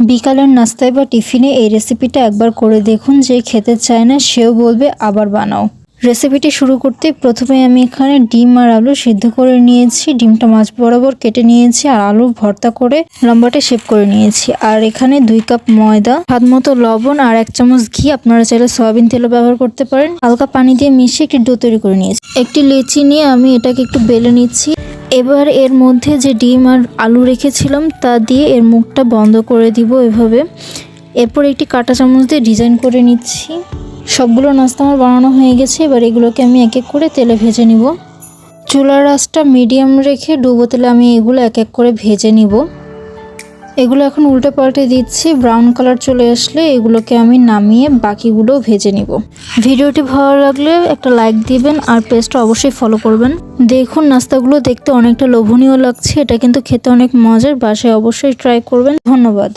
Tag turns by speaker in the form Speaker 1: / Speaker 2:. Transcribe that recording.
Speaker 1: বিকালের নাস্তায় বা টিফিনে এই রেসিপিটা একবার করে দেখুন, যে খেতে চায় না সেও বলবে আবার বানাও। রেসিপিটি শুরু করতে প্রথমে আমি এখানে ডিম আর আলু সিদ্ধ করে নিয়েছি। ডিমটা মাঝ বরাবর কেটে নিয়েছি আর আলু ভর্তা করে লম্বাটে শেপ করে নিয়েছি। আর এখানে 2 কাপ ময়দা, স্বাদ মতো লবণ আর 1 চামচ ঘি, আপনারা চাইলে সয়াবিন তেলও ব্যবহার করতে পারেন, হালকা পানি দিয়ে মিশিয়ে একটি ডো তৈরি করে নিয়েছি। একটি লেচি নিয়ে আমি এটাকে একটু বেলে নিচ্ছি। এবার এর মধ্যে যে ডিম আর আলু রেখেছিলাম তা দিয়ে এর মুখটা বন্ধ করে দিব এভাবে। এরপর একটি কাঁটা চামচ দিয়ে ডিজাইন করে নিচ্ছি। সবগুলো নাস্তা আমার বানানো হয়ে গেছে। এবার এগুলোকে আমি এক এক করে তেলে ভেজে নিব। চুলার আঁচটা মিডিয়াম রেখে ডুবো তেলে আমি এগুলো এক এক করে ভেজে নিব। এগুলো এখন উল্টে পাল্টে দিচ্ছি। ব্রাউন কালার চলে আসলে এগুলোকে আমি নামিয়ে বাকিগুলো ভেজে নিব। ভিডিওটি ভালো লাগলে একটা লাইক দিবেন আর পেজটা অবশ্যই ফলো করবেন। দেখুন নাস্তাগুলো দেখতে অনেকটা লোভনীয় লাগছে, এটা কিন্তু খেতে অনেক মজার। বাসায় অবশ্যই ট্রাই করবেন। ধন্যবাদ।